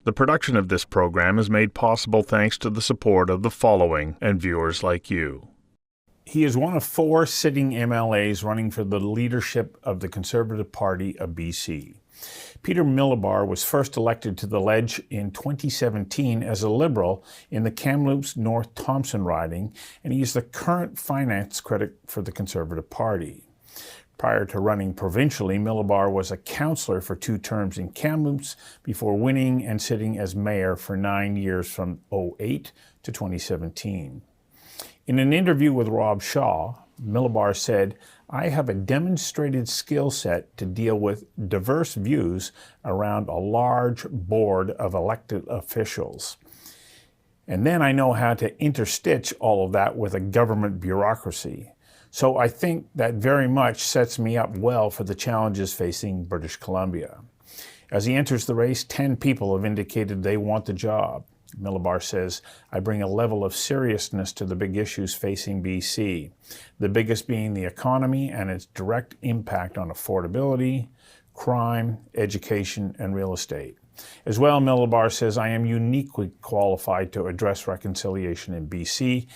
The production of this program is made possible thanks to the support of the following and viewers like you. He is one of 4 sitting MLAs running for the leadership of the Conservative Party of BC. Peter Milobar was first elected to the Ledge in 2017 as a Liberal in the Kamloops North Thomson riding, and he is the current Finance Critic for the Conservative Party. Prior to running provincially, Milobar was a councillor for 2 terms in Kamloops before winning and sitting as mayor for 9 years from 2008 to 2017. In an interview with Rob Shaw, Milobar said, "I have a demonstrated skill set to deal with diverse views around a large board of elected officials. And then I know how to interstitch all of that with a government bureaucracy. So I think that very much sets me up well for the challenges facing British Columbia." As he enters the race, 10 people have indicated they want the job. Milobar says, "I bring a level of seriousness to the big issues facing BC, the biggest being the economy and its direct impact on affordability, crime, education, and real estate." As well, Milobar says, "I am uniquely qualified to address reconciliation in BC,"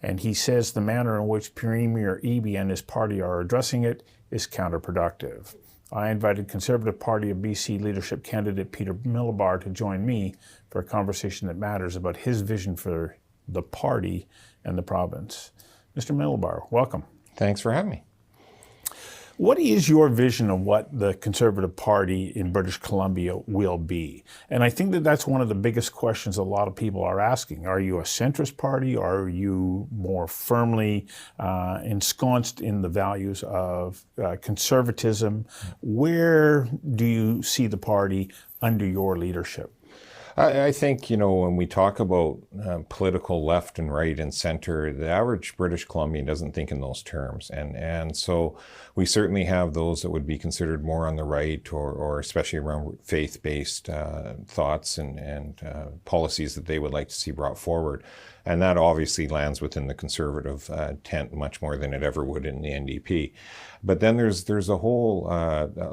and he says the manner in which Premier Eby and his party are addressing it is counterproductive. I invited Conservative Party of BC leadership candidate Peter Milobar to join me for a conversation that matters about his vision for the party and the province. Mr. Milobar, welcome. Thanks for having me. What is your vision of what the Conservative Party in British Columbia will be? And I think that that's one of the biggest questions a lot of people are asking. Are you a centrist party, or are you more firmly ensconced in the values of conservatism? Where do you see the party under your leadership? I think, when we talk about political left and right and center, the average British Columbian doesn't think in those terms. And so we certainly have those that would be considered more on the right, or especially around faith-based thoughts and policies that they would like to see brought forward. And that obviously lands within the Conservative tent much more than it ever would in the NDP. But then there's a whole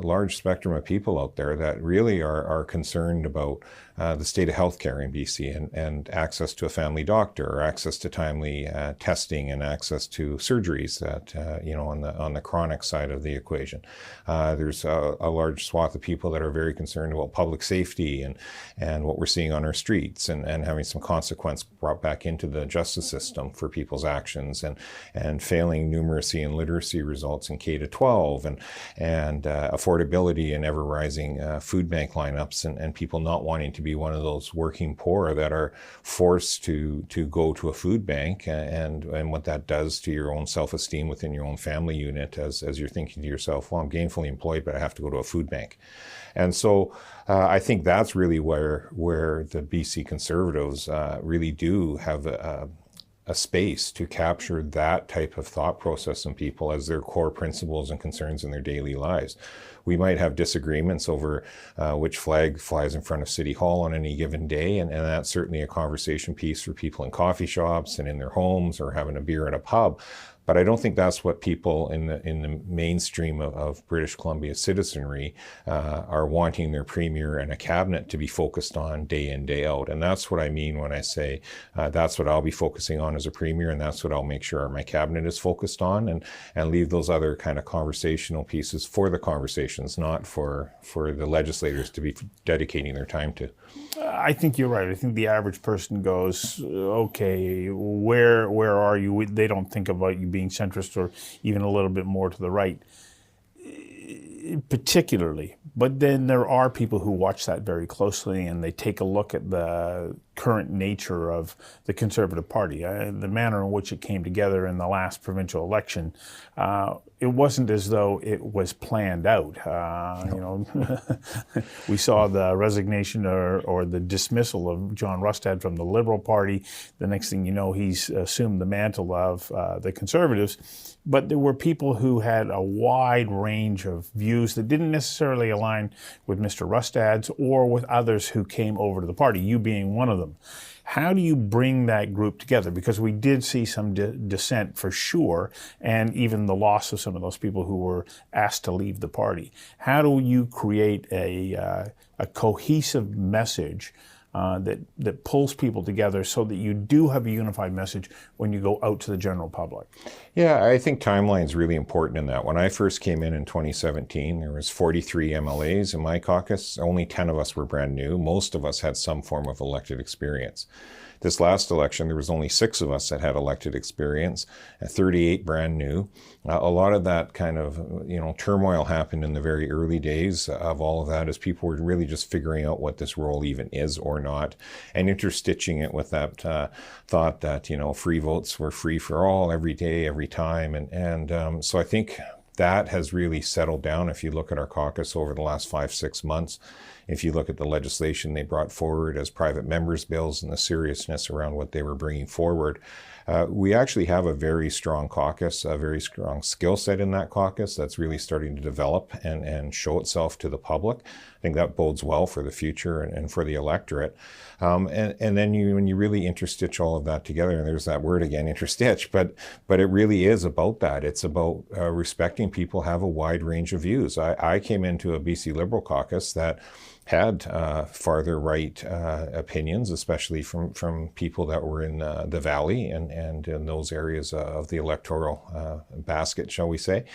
large spectrum of people out there that really are concerned about the state of healthcare in BC and access to a family doctor, or access to timely testing and access to surgeries that, on the chronic side of the equation. There's a large swath of people that are very concerned about public safety and what we're seeing on our streets, and having some consequence brought back into the justice system for people's actions, and failing numeracy and literacy results in K-12, and affordability and ever-rising food bank lineups, and people not wanting to be one of those working poor that are forced to go to a food bank, and what that does to your own self-esteem within your own family unit as you're thinking to yourself, well, I'm gainfully employed, but I have to go to a food bank. And so I think that's really where the BC Conservatives really do have a space to capture that type of thought process in people as their core principles and concerns in their daily lives. We might have disagreements over which flag flies in front of City Hall on any given day, and that's certainly a conversation piece for people in coffee shops and in their homes, or having a beer at a pub. But I don't think that's what people in the mainstream of British Columbia citizenry are wanting their premier and a cabinet to be focused on day in, day out. And that's what I mean when I say that's what I'll be focusing on as a premier, and that's what I'll make sure my cabinet is focused on, and leave those other kind of conversational pieces for the conversations, not for the legislators to be dedicating their time to. I think you're right. I think the average person goes, okay, where are you? They don't think about you being centrist or even a little bit more to the right, particularly. But then there are people who watch that very closely, and they take a look at the current nature of the Conservative Party, the manner in which it came together in the last provincial election. It wasn't as though it was planned out. We saw the resignation or the dismissal of John Rustad from the Liberal Party. The next thing you know, he's assumed the mantle of the Conservatives. But there were people who had a wide range of views that didn't necessarily align with Mr. Rustad's or with others who came over to the party, you being one of them. How do you bring that group together? Because we did see some dissent for sure, and even the loss of some of those people who were asked to leave the party. How do you create a cohesive message that pulls people together so that you do have a unified message when you go out to the general public? Yeah, I think timeline is really important in that. When I first came in 2017, there was 43 MLAs in my caucus. Only 10 of us were brand new. Most of us had some form of elected experience. This last election, there was only 6 of us that had elected experience, 38 brand new. A lot of that kind of, turmoil happened in the very early days of all of that as people were really just figuring out what this role even is or not, and interstitching it with that thought that, free votes were free for all, every day, every time. And so I think that has really settled down. If you look at our caucus over the last 5-6 months, if you look at the legislation they brought forward as private members' bills and the seriousness around what they were bringing forward, we actually have a very strong caucus, a very strong skill set in that caucus that's really starting to develop and show itself to the public. I think that bodes well for the future and for the electorate. And then when you really interstitch all of that together, and there's that word again, interstitch, but it really is about that. It's about respecting people have a wide range of views. I came into a BC Liberal caucus that had farther right opinions, especially from people that were in the Valley and in those areas of the electoral basket, shall we say.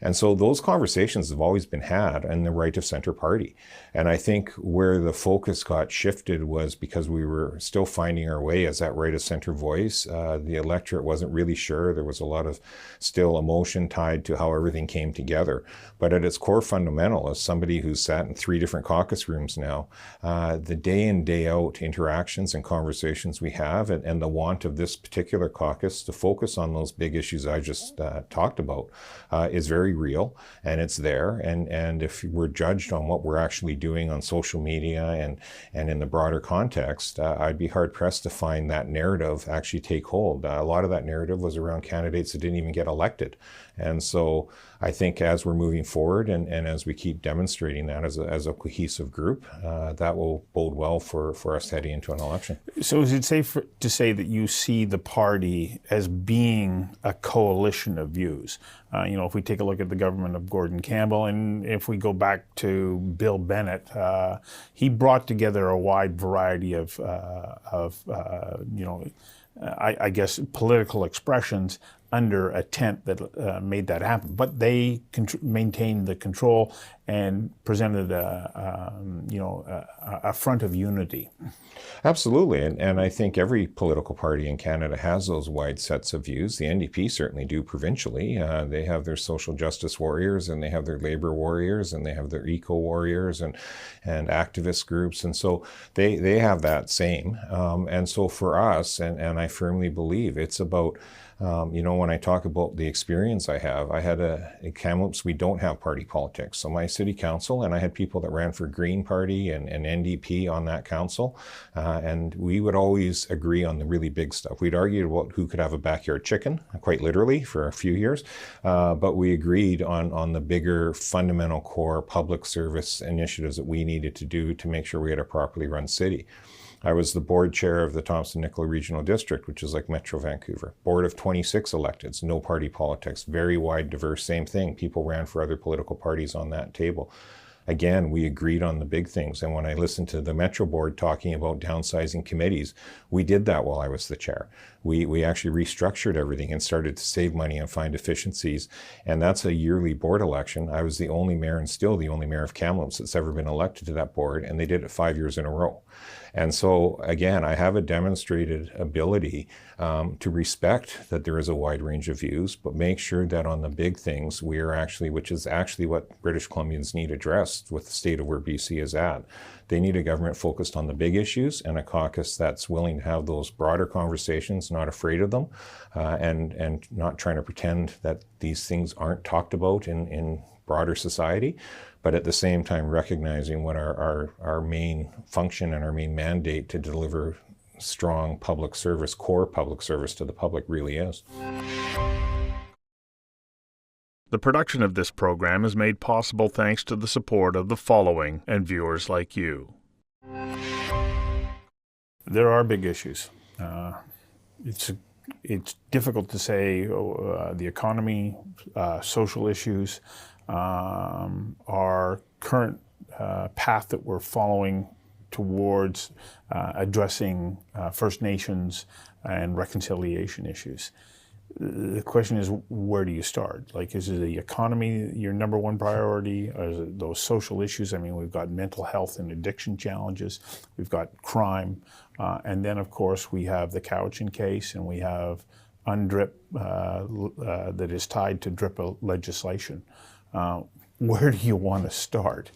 And so those conversations have always been had in the right of center party. And I think where the focus got shifted was because we were still finding our way as that right of center voice. The electorate wasn't really sure. There was a lot of still emotion tied to how everything came together. But at its core fundamental, as somebody who's sat in 3 different caucus rooms now, the day in, day out interactions and conversations we have and the want of this particular caucus to focus on those big issues I just talked about is very real, and it's there. And if we're judged on what we're actually doing on social media and in the broader context, I'd be hard pressed to find that narrative actually take hold. A lot of that narrative was around candidates that didn't even get elected. And so I think as we're moving forward and as we keep demonstrating that as a cohesive group, that will bode well for us heading into an election. So is it safe to say that you see the party as being a coalition of views? If we take a look at the government of Gordon Campbell, and if we go back to Bill Bennett, he brought together a wide variety of I guess, political expressions under a tent that made that happen. But they maintained the control and presented a front of unity. Absolutely. And I think every political party in Canada has those wide sets of views. The NDP certainly do provincially. They have their social justice warriors, and they have their labor warriors, and they have their eco warriors and activist groups. And so they have that same. And so for us, and I firmly believe it's about when I talk about the experience I had in Kamloops, we don't have party politics. So my city council, and I had people that ran for Green Party and NDP on that council, and we would always agree on the really big stuff. We'd argue about who could have a backyard chicken, quite literally, for a few years, but we agreed on the bigger fundamental core public service initiatives that we needed to do to make sure we had a properly run city. I was the board chair of the Thomson-Nicola Regional District, which is like Metro Vancouver. Board of 26 electeds, no party politics, very wide, diverse, same thing. People ran for other political parties on that table. Again, we agreed on the big things. And when I listened to the Metro board talking about downsizing committees, we did that while I was the chair. We actually restructured everything and started to save money and find efficiencies. And that's a yearly board election. I was the only mayor and still the only mayor of Kamloops that's ever been elected to that board, and they did it 5 years in a row. And so, again, I have a demonstrated ability to respect that there is a wide range of views, but make sure that on the big things, we are actually, which is actually what British Columbians need addressed with the state of where BC is at. They need a government focused on the big issues and a caucus that's willing to have those broader conversations, not afraid of them, and not trying to pretend that these things aren't talked about in broader society, but at the same time recognizing what our main function and our main mandate to deliver strong public service, core public service to the public really is. The production of this program is made possible thanks to the support of the following and viewers like you. There are big issues. It's difficult to say the economy, social issues, our current path that we're following towards addressing First Nations and reconciliation issues. The question is, where do you start? Like, is it the economy your number one priority? Or is it those social issues? I mean, we've got mental health and addiction challenges. We've got crime. And then, of course, we have the Cowichan case, and we have UNDRIP that is tied to DRIPA legislation. Where do you want to start?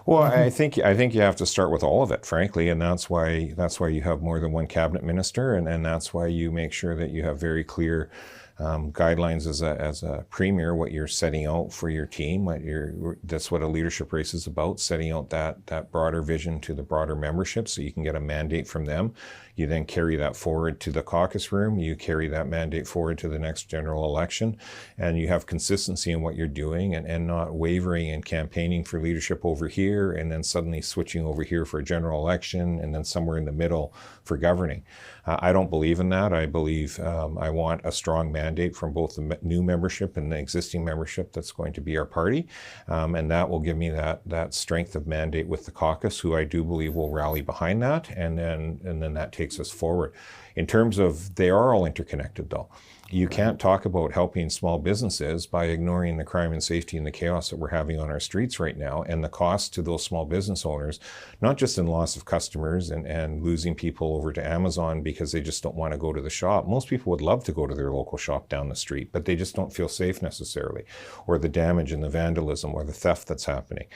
Well, I think you have to start with all of it, frankly, and that's why you have more than one cabinet minister, and that's why you make sure that you have very clear guidelines as a premier, what you're setting out for your team. That's what a leadership race is about, setting out that broader vision to the broader membership, so you can get a mandate from them. You then carry that forward to the caucus room. You carry that mandate forward to the next general election, and you have consistency in what you're doing, and not wavering and campaigning for leadership over here and then suddenly switching over here for a general election and then somewhere in the middle for governing. I don't believe in that. I believe I want a strong mandate from both the new membership and the existing membership that's going to be our party, and that will give me that strength of mandate with the caucus, who I do believe will rally behind that, and then that takes us forward. In terms of, they are all interconnected though. You can't talk about helping small businesses by ignoring the crime and safety and the chaos that we're having on our streets right now, and the cost to those small business owners, not just in loss of customers and losing people over to Amazon because they just don't want to go to the shop. Most people would love to go to their local shop down the street, but they just don't feel safe necessarily, or the damage and the vandalism or the theft that's happening.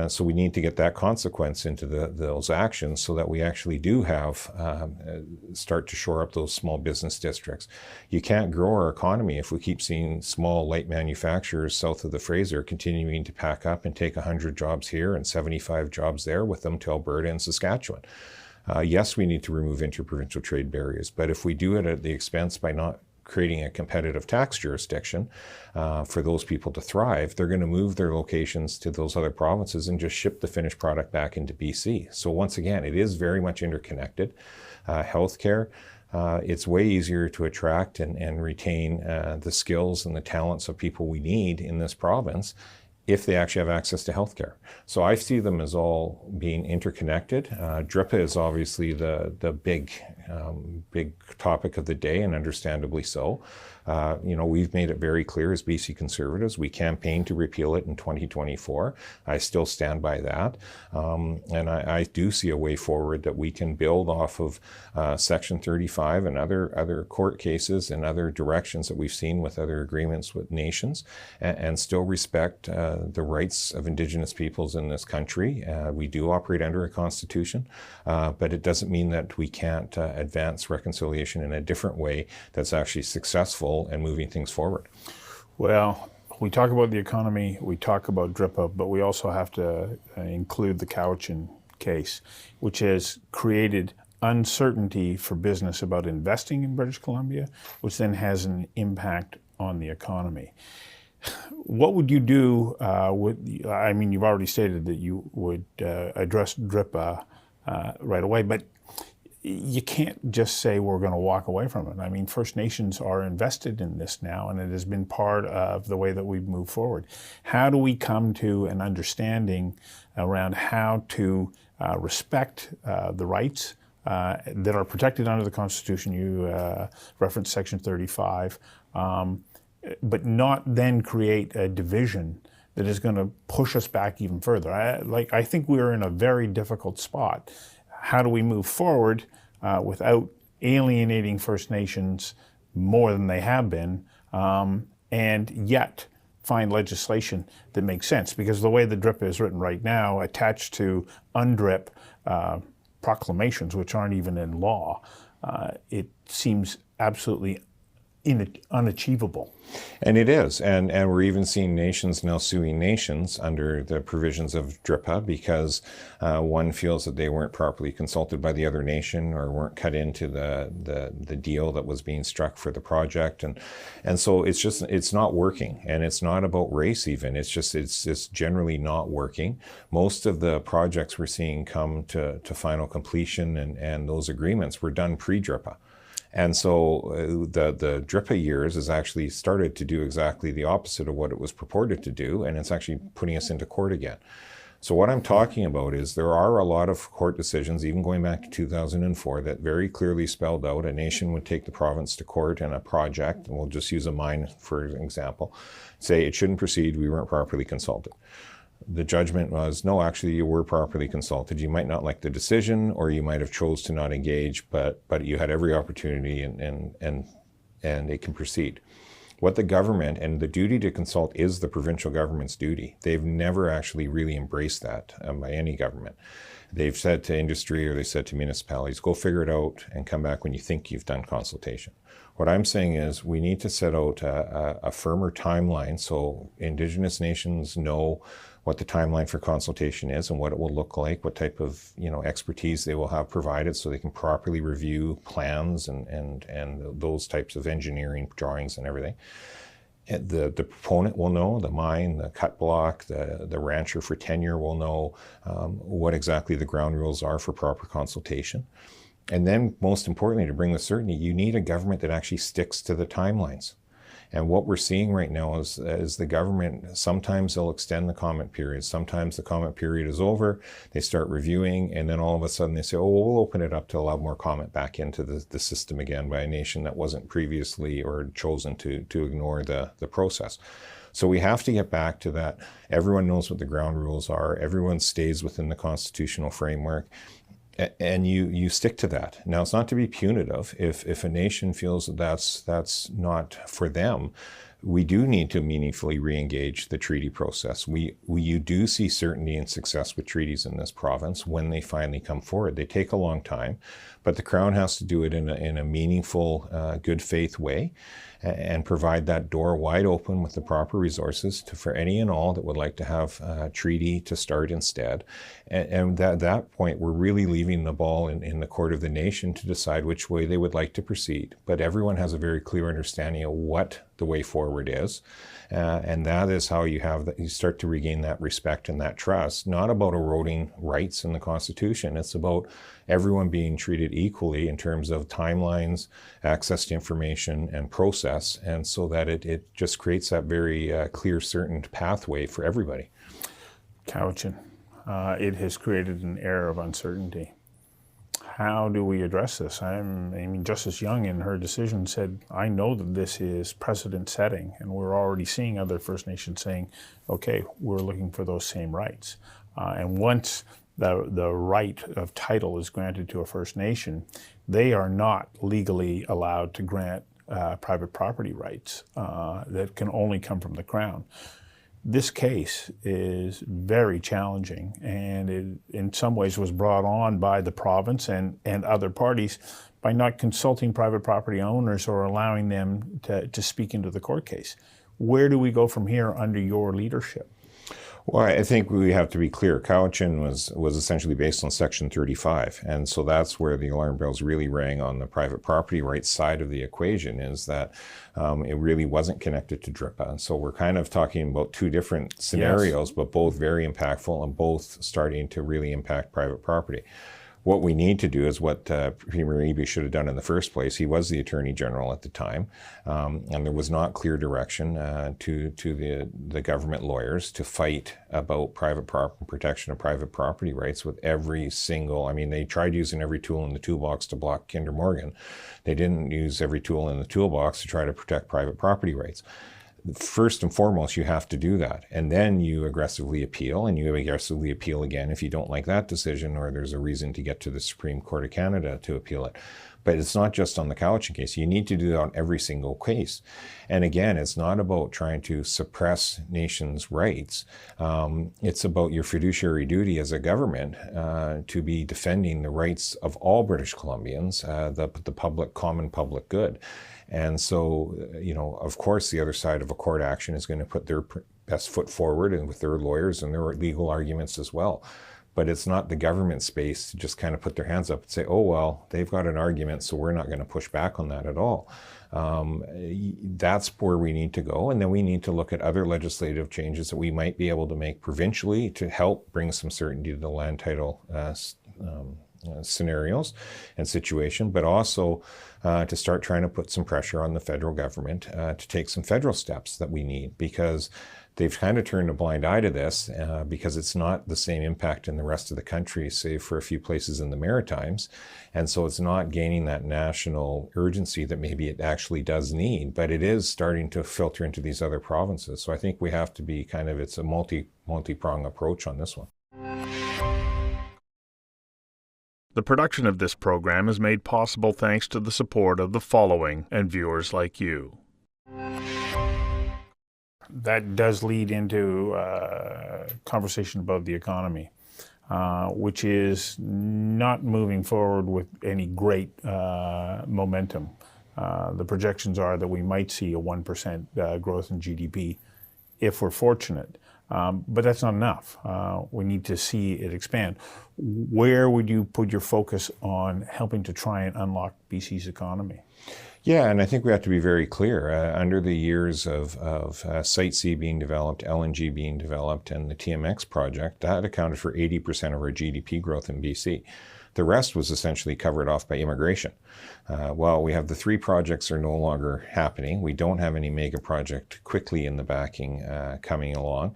So we need to get that consequence into those actions, so that we actually do have start to shore up those small business districts. You can't grow our economy if we keep seeing small light manufacturers south of the Fraser continuing to pack up and take 100 jobs here and 75 jobs there with them to Alberta and Saskatchewan. Yes, we need to remove interprovincial trade barriers, but if we do it at the expense by not creating a competitive tax jurisdiction for those people to thrive, they're going to move their locations to those other provinces and just ship the finished product back into BC. So once again, it is very much interconnected. Healthcare, it's way easier to attract and retain the skills and the talents of people we need in this province if they actually have access to healthcare. So I see them as all being interconnected. DRIPA is obviously the big topic of the day, and understandably so. We've made it very clear as BC Conservatives, we campaigned to repeal it in 2024. I still stand by that. And I do see a way forward that we can build off of Section 35 and other court cases and other directions that we've seen with other agreements with nations, and still respect the rights of Indigenous peoples in this country. We do operate under a constitution, but it doesn't mean that we can't advance reconciliation in a different way that's actually successful and moving things forward. Well, we talk about the economy, we talk about DRIPA, but we also have to include the Cowichan case, which has created uncertainty for business about investing in British Columbia, which then has an impact on the economy. What would you do you've already stated that you would address DRIPA right away, but you can't just say we're going to walk away from it. I mean, First Nations are invested in this now, and it has been part of the way that we've moved forward. How do we come to an understanding around how to respect the rights that are protected under the Constitution? You referenced Section 35, but not then create a division that is going to push us back even further. I think we're in a very difficult spot. How do we move forward without alienating First Nations more than they have been, and yet find legislation that makes sense? Because the way the DRIPA is written right now, attached to UNDRIP proclamations, which aren't even in law, it seems absolutely unachievable. And it is, and we're even seeing nations now suing nations under the provisions of DRIPA because one feels that they weren't properly consulted by the other nation or weren't cut into the deal that was being struck for the project, and so it's not working, and it's not about race even. It's just generally not working. Most of the projects we're seeing come to final completion, and those agreements were done pre-DRIPA. And so the DRIPA years has actually started to do exactly the opposite of what it was purported to do, and it's actually putting us into court again. So what I'm talking about is there are a lot of court decisions, even going back to 2004, that very clearly spelled out a nation would take the province to court in a project, and we'll just use a mine for example, say it shouldn't proceed, we weren't properly consulted. The judgment was, no, actually you were properly consulted. You might not like the decision, or you might have chose to not engage, but you had every opportunity and it can proceed. What the government, and the duty to consult is the provincial government's duty. They've never actually really embraced that by any government. They've said to industry, or they said to municipalities, go figure it out and come back when you think you've done consultation. What I'm saying is we need to set out a firmer timeline so Indigenous nations know what the timeline for consultation is and what it will look like, what type of expertise they will have provided so they can properly review plans and those types of engineering drawings and everything. And the proponent will know, the mine, the cut block, the rancher for tenure will know what exactly the ground rules are for proper consultation. And then, most importantly, to bring the certainty, you need a government that actually sticks to the timelines. And what we're seeing right now is the government, sometimes they'll extend the comment period. Sometimes the comment period is over, they start reviewing, and then all of a sudden they say, oh, we'll open it up to allow more comment back into the system again by a nation that wasn't previously or chosen to ignore the process. So we have to get back to that. Everyone knows what the ground rules are. Everyone stays within the constitutional framework. And you stick to that. Now, it's not to be punitive. If a nation feels that that's not for them, we do need to meaningfully re-engage the treaty process. You do see certainty and success with treaties in this province when they finally come forward. They take a long time, but the Crown has to do it in a meaningful, good faith way and provide that door wide open with the proper resources for any and all that would like to have a treaty to start instead. And at that point, we're really leaving the ball in the court of the nation to decide which way they would like to proceed. But everyone has a very clear understanding of what the way forward is. And that is how you start to regain that respect and that trust, not about eroding rights in the Constitution. It's about everyone being treated equally in terms of timelines, access to information, and process, and so that it just creates that very clear, certain pathway for everybody. Cowichan, it has created an air of uncertainty. How do we address this? I mean, Justice Young in her decision said, I know that this is precedent setting, and we're already seeing other First Nations saying, okay, we're looking for those same rights. And once the right of title is granted to a First Nation, they are not legally allowed to grant private property rights that can only come from the Crown. This case is very challenging, and it in some ways was brought on by the province and other parties by not consulting private property owners or allowing them to speak into the court case. Where do we go from here under your leadership? Well, I think we have to be clear. Cowichan was essentially based on Section 35, and so that's where the alarm bells really rang on the private property rights side of the equation, is that it really wasn't connected to DRIPA. And so we're kind of talking about two different scenarios, yes, but both very impactful and both starting to really impact private property. What we need to do is what Premier Eby should have done in the first place. He was the Attorney General at the time, and there was not clear direction to the government lawyers to fight about protection of private property rights with every single, I mean, they tried using every tool in the toolbox to block Kinder Morgan. They didn't use every tool in the toolbox to try to protect private property rights. First and foremost, you have to do that. And then you aggressively appeal, and you aggressively appeal again if you don't like that decision or there's a reason to get to the Supreme Court of Canada to appeal it. But it's not just on the Cowichan case. You need to do that on every single case. And again, it's not about trying to suppress nations' rights. It's about your fiduciary duty as a government to be defending the rights of all British Columbians, the common public good. And so, of course, the other side of a court action is going to put their best foot forward and with their lawyers and their legal arguments as well. But it's not the government space to just kind of put their hands up and say, oh, well, they've got an argument, so we're not going to push back on that at all. That's where we need to go. And then we need to look at other legislative changes that we might be able to make provincially to help bring some certainty to the land title scenarios and situation, but also to start trying to put some pressure on the federal government to take some federal steps that we need, because they've kind of turned a blind eye to this because it's not the same impact in the rest of the country, save for a few places in the Maritimes. And so it's not gaining that national urgency that maybe it actually does need, but it is starting to filter into these other provinces. So I think we have to be it's a multi-pronged approach on this one. The production of this program is made possible thanks to the support of the following and viewers like you. That does lead into a conversation about the economy, which is not moving forward with any great momentum. The projections are that we might see a 1% growth in GDP if we're fortunate. But that's not enough. We need to see it expand. Where would you put your focus on helping to try and unlock BC's economy? Yeah, and I think we have to be very clear. Under the years of Site C being developed, LNG being developed, and the TMX project, that accounted for 80% of our GDP growth in BC. The rest was essentially covered off by immigration. Well, we have the 3 projects are no longer happening. We don't have any mega project quickly in the backing coming along.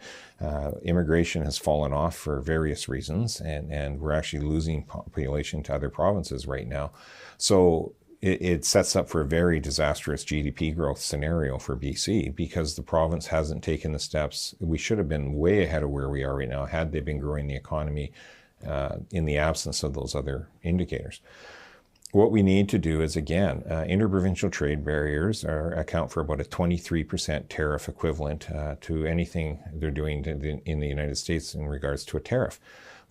Immigration has fallen off for various reasons, and we're actually losing population to other provinces right now. So it sets up for a very disastrous GDP growth scenario for BC because the province hasn't taken the steps. We should have been way ahead of where we are right now had they been growing the economy in the absence of those other indicators. What we need to do is, again, interprovincial trade barriers account for about a 23% tariff equivalent to anything they're doing in the United States in regards to a tariff.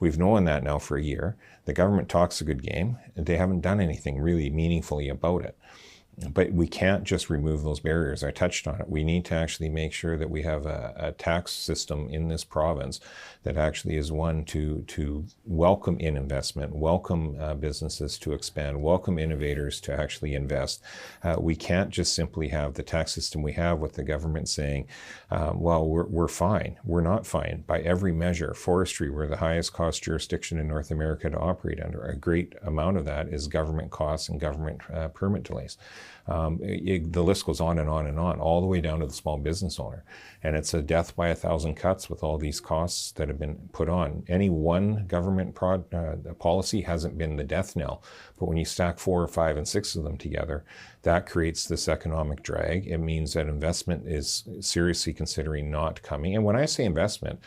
We've known that now for a year. The government talks a good game. They haven't done anything really meaningfully about it. But we can't just remove those barriers. I touched on it. We need to actually make sure that we have a tax system in this province that actually is one to welcome in investment, welcome businesses to expand, welcome innovators to actually invest. We can't just simply have the tax system we have with the government saying, well, we're fine. We're not fine. By every measure, forestry, we're the highest cost jurisdiction in North America to operate under. A great amount of that is government costs and government permit delays. The list goes on and on and on, all the way down to the small business owner. And it's a death by 1,000 cuts with all these costs that have been put on. Any one government policy hasn't been the death knell. But when you stack 4 or 5 and 6 of them together, that creates this economic drag. It means that investment is seriously considering not coming. And when I say investment,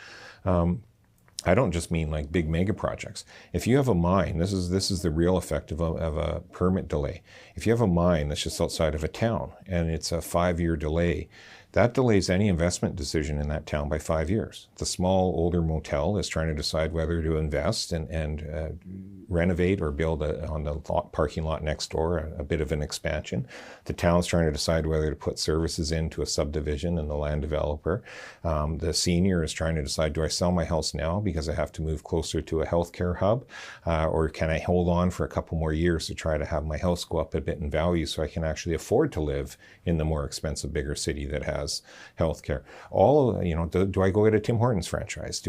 I don't just mean like big mega projects. If you have a mine, this is the real effect of a permit delay. If you have a mine that's just outside of a town and it's a 5-year delay, that delays any investment decision in that town by 5 years. The small older motel is trying to decide whether to invest and renovate or build on the parking lot next door a bit of an expansion. The town's trying to decide whether to put services into a subdivision and the land developer. The senior is trying to decide, do I sell my house now because I have to move closer to a healthcare hub, or can I hold on for a couple more years to try to have my house go up a bit in value so I can actually afford to live in the more expensive, bigger city that has healthcare. Do I go get a Tim Hortons franchise?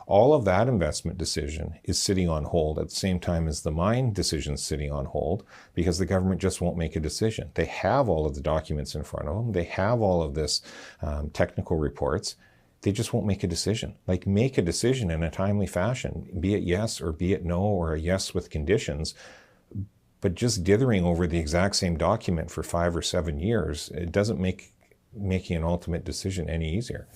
All of that investment decision is sitting on hold at the same time as the mine decision sitting on hold because the government just won't make a decision. They have all of the documents in front of them. They have all of this technical reports. They just won't make a decision. Like, make a decision in a timely fashion, be it yes or be it no, or a yes with conditions. But just dithering over the exact same document for 5 or 7 years, it doesn't make making an ultimate decision any easier.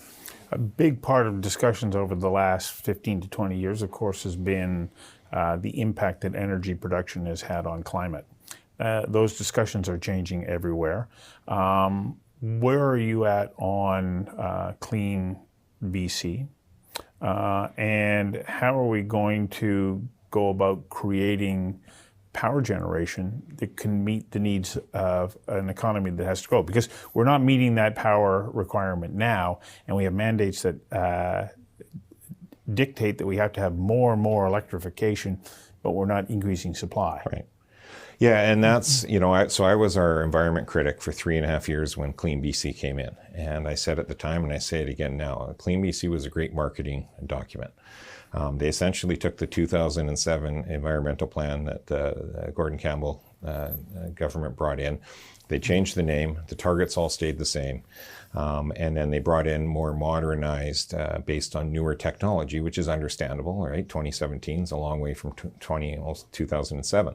A big part of discussions over the last 15 to 20 years, of course, has been the impact that energy production has had on climate. Those discussions are changing everywhere. Where are you at on Clean BC? And how are we going to go about creating power generation that can meet the needs of an economy that has to grow? Because we're not meeting that power requirement now, and we have mandates that dictate that we have to have more and more electrification, but we're not increasing supply. Right. Yeah, and that's, so I was our environment critic for 3.5 years when Clean BC came in. And I said at the time, and I say it again now, Clean BC was a great marketing document. They essentially took the 2007 environmental plan that Gordon Campbell government brought in. They changed the name, the targets all stayed the same, and then they brought in more modernized, based on newer technology, which is understandable, right? 2017 is a long way from 2007.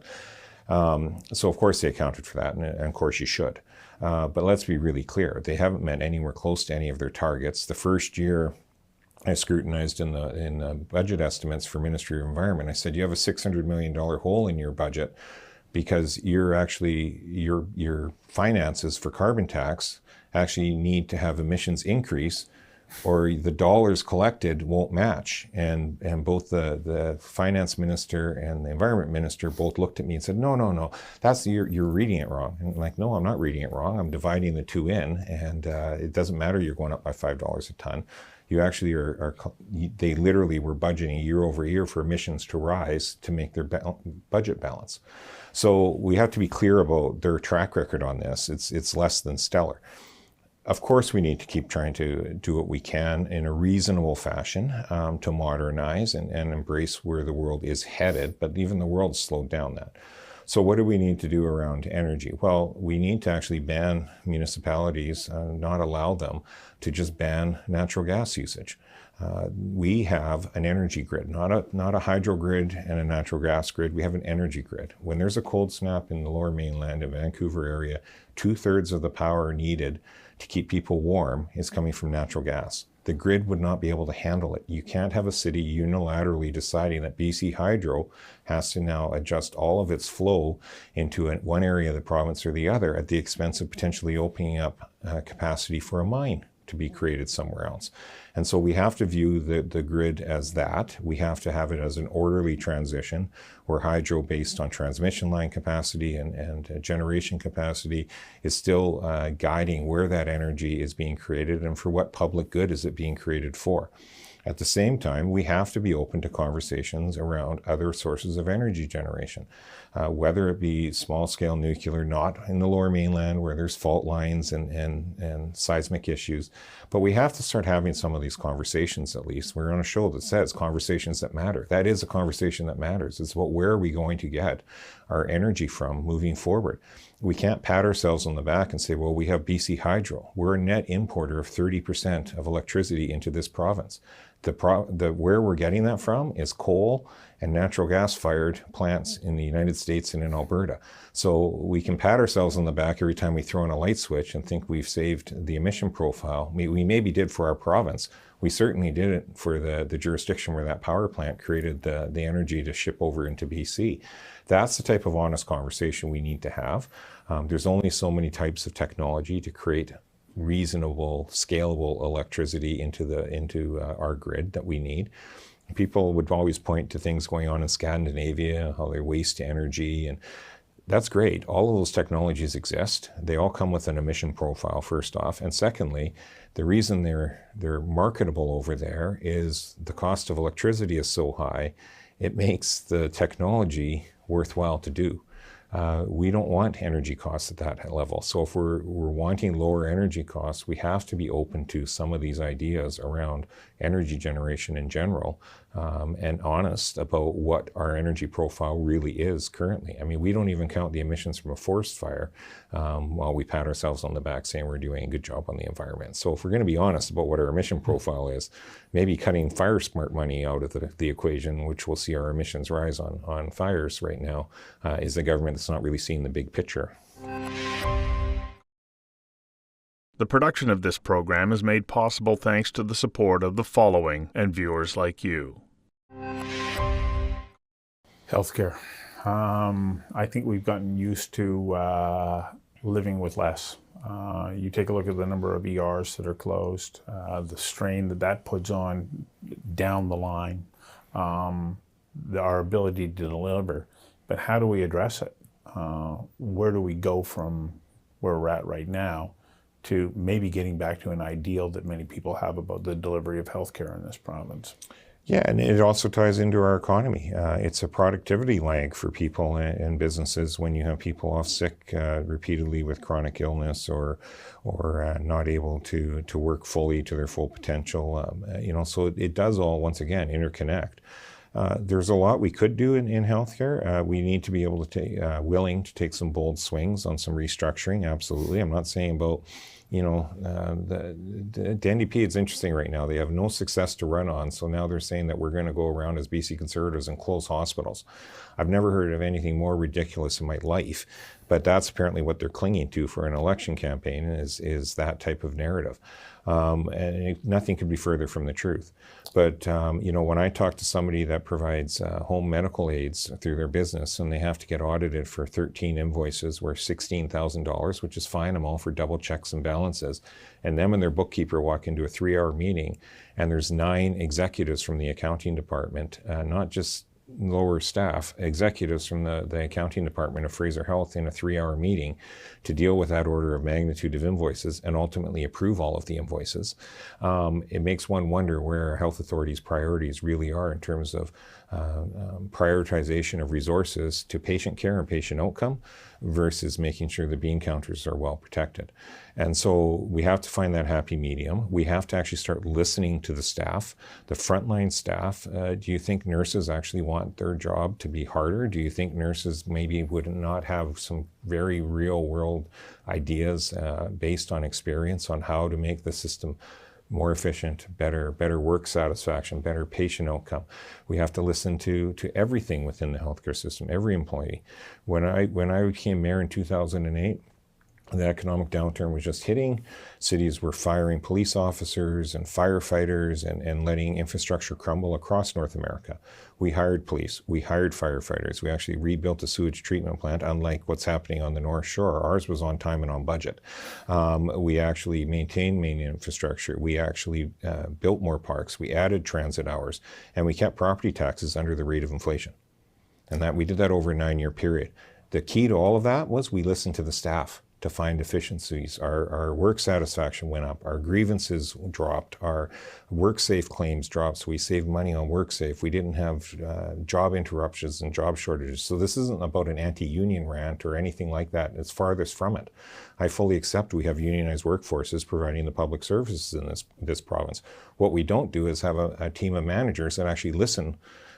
So of course they accounted for that, and of course you should. But let's be really clear, they haven't met anywhere close to any of their targets. The first year I scrutinized in the budget estimates for Ministry of Environment, I said, you have a $600 million hole in your budget because your finances for carbon tax actually need to have emissions increase, or the dollars collected won't match. And both the finance minister and the environment minister both looked at me and said, no, that's you're reading it wrong. And I'm like, no, I'm not reading it wrong. I'm dividing the two in, and it doesn't matter you're going up by $5 a ton. You actually they literally were budgeting year over year for emissions to rise to make their budget balance. So we have to be clear about their track record on this. It's less than stellar. Of course, we need to keep trying to do what we can in a reasonable fashion to modernize and embrace where the world is headed, but even the world slowed down that. So what do we need to do around energy? Well, we need to actually ban municipalities, not allow them to just ban natural gas usage. We have an energy grid, not a hydro grid and a natural gas grid. We have an energy grid. When there's a cold snap in the Lower Mainland and Vancouver area, 2/3 of the power needed to keep people warm is coming from natural gas. The grid would not be able to handle it. You can't have a city unilaterally deciding that BC Hydro has to now adjust all of its flow into one area of the province or the other at the expense of potentially opening up capacity for a mine to be created somewhere else. And so we have to view the grid as that. We have to have it as an orderly transition where hydro based on transmission line capacity and generation capacity is still guiding where that energy is being created and for what public good is it being created for. At the same time, we have to be open to conversations around other sources of energy generation, whether it be small-scale nuclear, not in the Lower Mainland where there's fault lines and seismic issues. But we have to start having some of these conversations at least. We're on a show that says conversations that matter. That is a conversation that matters. It's about where are we going to get our energy from moving forward. We can't pat ourselves on the back and say, well, we have BC Hydro. We're a net importer of 30% of electricity into this province. Where we're getting that from is coal and natural gas fired plants in the United States and in Alberta. So we can pat ourselves on the back every time we throw in a light switch and think we've saved the emission profile. We maybe did for our province. We certainly did it for the jurisdiction where that power plant created the energy to ship over into BC. That's the type of honest conversation we need to have. There's only so many types of technology to create reasonable, scalable electricity into our grid that we need. People would always point to things going on in Scandinavia, how they waste energy, and that's great. All of those technologies exist. They all come with an emission profile, first off. And secondly, the reason they're marketable over there is the cost of electricity is so high, it makes the technology worthwhile to do. We don't want energy costs at that level. So if we're wanting lower energy costs, we have to be open to some of these ideas around energy generation in general, and honest about what our energy profile really is currently. I mean, we don't even count the emissions from a forest fire while we pat ourselves on the back saying we're doing a good job on the environment. So if we're going to be honest about what our emission profile is, maybe cutting fire smart money out of the equation, which will see our emissions rise on fires right now, is the government that's not really seeing the big picture. The production of this program is made possible thanks to the support of the following and viewers like you. Healthcare. I think we've gotten used to living with less. You take a look at the number of ERs that are closed, the strain that puts on down the line, our ability to deliver. But how do we address it? Where do we go from where we're at right now to maybe getting back to an ideal that many people have about the delivery of healthcare in this province? Yeah, and it also ties into our economy. It's a productivity lag for people and businesses when you have people off sick repeatedly with chronic illness or not able to work fully to their full potential. So it does all, once again, interconnect. There's a lot we could do in healthcare. We need to be able to willing to take some bold swings on some restructuring. Absolutely. I'm not saying about, the NDP, it's interesting right now. They have no success to run on. So now they're saying that we're going to go around as BC Conservatives and close hospitals. I've never heard of anything more ridiculous in my life, but that's apparently what they're clinging to for an election campaign is that type of narrative. Nothing could be further from the truth. But, when I talk to somebody that provides home medical aids through their business and they have to get audited for 13 invoices worth $16,000, which is fine, I'm all for double checks and balances, and them and their bookkeeper walk into a 3-hour meeting and there's 9 executives from the accounting department, not just lower staff, executives from the accounting department of Fraser Health in a 3-hour meeting to deal with that order of magnitude of invoices and ultimately approve all of the invoices. It makes one wonder where our health authorities' priorities really are in terms of prioritization of resources to patient care and patient outcome versus making sure the bean counters are well protected. And so we have to find that happy medium. We have to actually start listening to the staff, the frontline staff. Do you think nurses actually want their job to be harder? Do you think nurses maybe would not have some very real world ideas based on experience on how to make the system more efficient, better work satisfaction, better patient outcome? We have to listen to everything within the healthcare system, every employee. When I became mayor in 2008, the economic downturn was just hitting. Cities were firing police officers and firefighters and letting infrastructure crumble across North America. We hired police, we hired firefighters, we actually rebuilt a sewage treatment plant, unlike what's happening on the North Shore. Ours was on time and on budget. We actually maintained main infrastructure. We actually built more parks. We added transit hours, and we kept property taxes under the rate of inflation. And that we did that over a 9-year period. The key to all of that was we listened to the staff to find efficiencies. Our work satisfaction went up, our grievances dropped, our WorkSafe claims dropped, so we saved money on WorkSafe. We didn't have job interruptions and job shortages. So this isn't about an anti-union rant or anything like that. It's farthest from it. I fully accept we have unionized workforces providing the public services in this province. What we don't do is have a team of managers that actually listen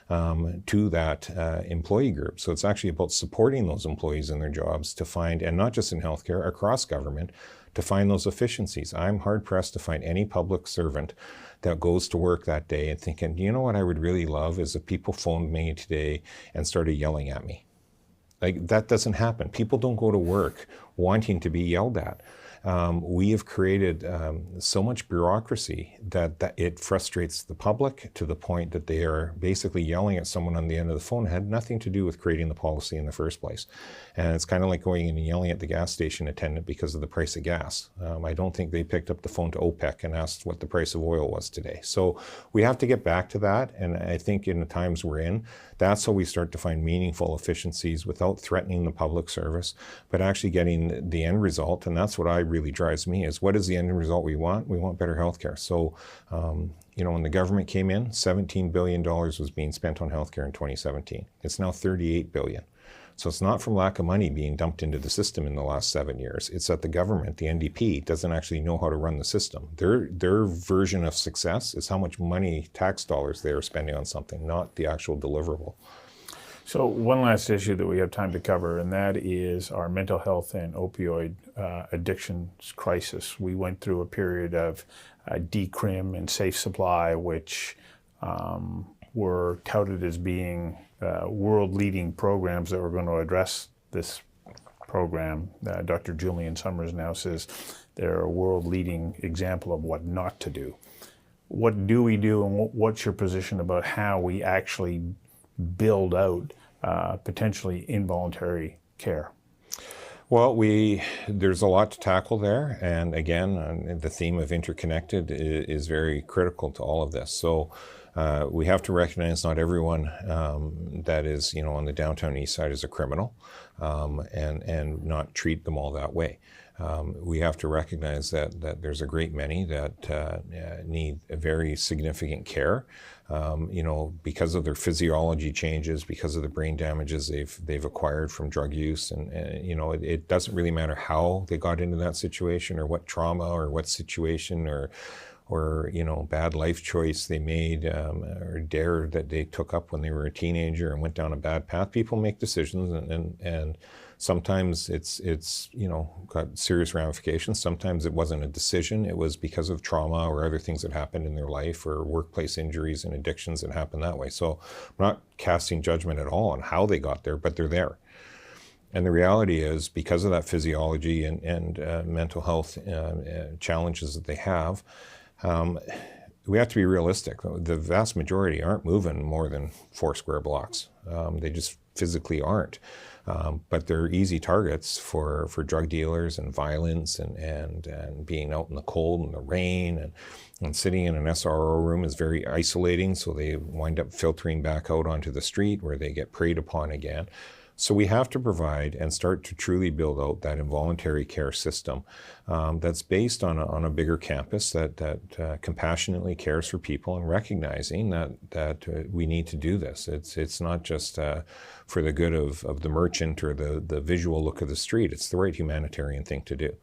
to that employee group. So it's actually about supporting those employees in their jobs to find, and not just in healthcare, across government, to find those efficiencies. I'm hard pressed to find any public servant that goes to work that day and thinking, you know what I would really love is if people phoned me today and started yelling at me. Like, that doesn't happen. People don't go to work wanting to be yelled at. We have created so much bureaucracy that it frustrates the public to the point that they are basically yelling at someone on the end of the phone. It had nothing to do with creating the policy in the first place. And it's kind of like going in and yelling at the gas station attendant because of the price of gas. I don't think they picked up the phone to OPEC and asked what the price of oil was today. So we have to get back to that. And I think in the times we're in, that's how we start to find meaningful efficiencies without threatening the public service, but actually getting the end result. And that's what really drives me, is what is the end result we want? We want better healthcare. So, when the government came in, $17 billion was being spent on healthcare in 2017. It's now $38 billion. So it's not from lack of money being dumped into the system in the last 7 years. It's that the government, the NDP, doesn't actually know how to run the system. Their version of success is how much money, tax dollars, they are spending on something, not the actual deliverable. So one last issue that we have time to cover, and that is our mental health and opioid addictions crisis. We went through a period of decrim and safe supply, which were touted as being world-leading programs that were going to address this program. Dr. Julian Summers now says they're a world-leading example of what not to do. What do we do, and what's your position about how we actually build out potentially involuntary care? Well, there's a lot to tackle there, and again, the theme of interconnected is very critical to all of this. So we have to recognize not everyone that is, on the downtown east side is a criminal, and not treat them all that way. We have to recognize that there's a great many that need a very significant care, because of their physiology changes, because of the brain damages they've acquired from drug use, and it doesn't really matter how they got into that situation or what trauma or what situation or or bad life choice they made, or dare that they took up when they were a teenager and went down a bad path. People make decisions, and sometimes it's got serious ramifications. Sometimes it wasn't a decision. It was because of trauma or other things that happened in their life, or workplace injuries and addictions that happened that way. So I'm not casting judgment at all on how they got there, but they're there. And the reality is, because of that physiology and mental health challenges that they have, we have to be realistic. The vast majority aren't moving more than 4 square blocks. They just physically aren't. But they're easy targets for drug dealers and violence, and being out in the cold and the rain, and sitting in an SRO room is very isolating, so they wind up filtering back out onto the street where they get preyed upon again. So we have to provide and start to truly build out that involuntary care system that's based on a bigger campus that compassionately cares for people, and recognizing that we need to do this. It's not just for the good of the merchant or the visual look of the street. It's the right humanitarian thing to do.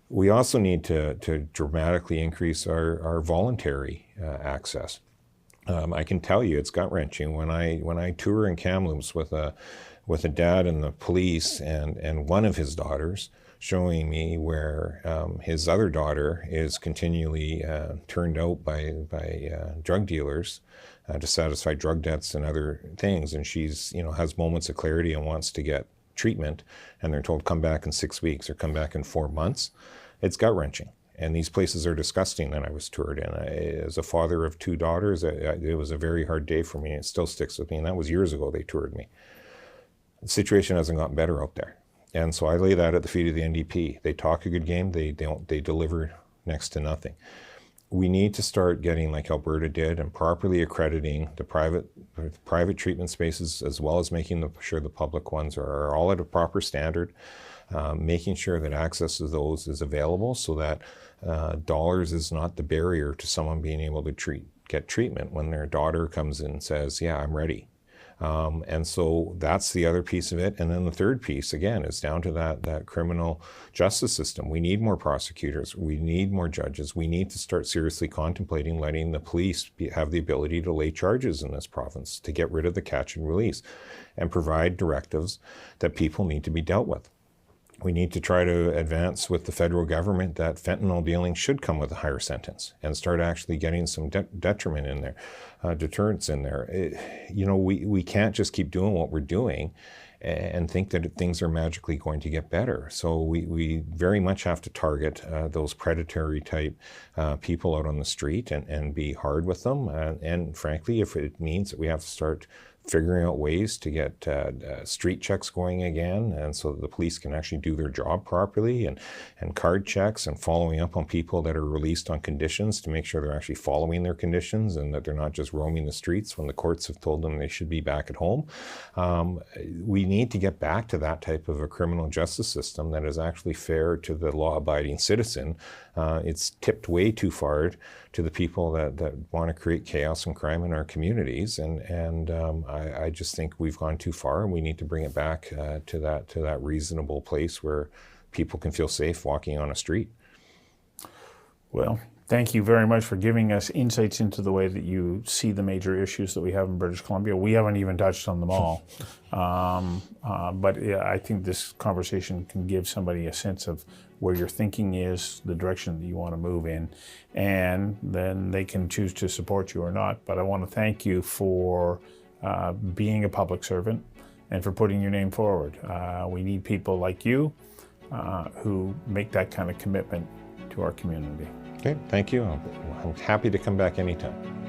We also need to dramatically increase our voluntary access. I can tell you, it's gut-wrenching when I tour in Kamloops with a dad and the police and one of his daughters, showing me where his other daughter is continually turned out by drug dealers to satisfy drug debts and other things, and she's has moments of clarity and wants to get treatment, and they're told come back in 6 weeks or come back in 4 months. It's gut-wrenching. And these places are disgusting that I was toured in. As a father of 2 daughters, it was a very hard day for me. It still sticks with me, and that was years ago they toured me. The situation hasn't gotten better out there. And so I lay that at the feet of the NDP. They talk a good game, they deliver next to nothing. We need to start getting like Alberta did and properly accrediting the private treatment spaces, as well as making sure the public ones are all at a proper standard, making sure that access to those is available, so that dollars is not the barrier to someone being able to get treatment when their daughter comes in and says, yeah, I'm ready. And so that's the other piece of it. And then the third piece, again, is down to that criminal justice system. We need more prosecutors. We need more judges. We need to start seriously contemplating letting the police have the ability to lay charges in this province, to get rid of the catch and release, and provide directives that people need to be dealt with. We need to try to advance with the federal government that fentanyl dealing should come with a higher sentence, and start actually getting some detriment in there, deterrence in there. We can't just keep doing what we're doing and think that things are magically going to get better. So we very much have to target those predatory type people out on the street and be hard with them. And frankly, if it means that we have to start figuring out ways to get street checks going again, and so that the police can actually do their job properly, and card checks, and following up on people that are released on conditions to make sure they're actually following their conditions and that they're not just roaming the streets when the courts have told them they should be back at home. We need to get back to that type of a criminal justice system that is actually fair to the law-abiding citizen. It's tipped way too far to the people that want to create chaos and crime in our communities, and I just think we've gone too far, and we need to bring it back to that reasonable place where people can feel safe walking on a street. Well, thank you very much for giving us insights into the way that you see the major issues that we have in British Columbia. We haven't even touched on them all, but yeah, I think this conversation can give somebody a sense of where your thinking is, the direction that you want to move in, and then they can choose to support you or not. But I want to thank you for being a public servant and for putting your name forward. We need people like you who make that kind of commitment to our community. Okay, thank you. I'm happy to come back anytime.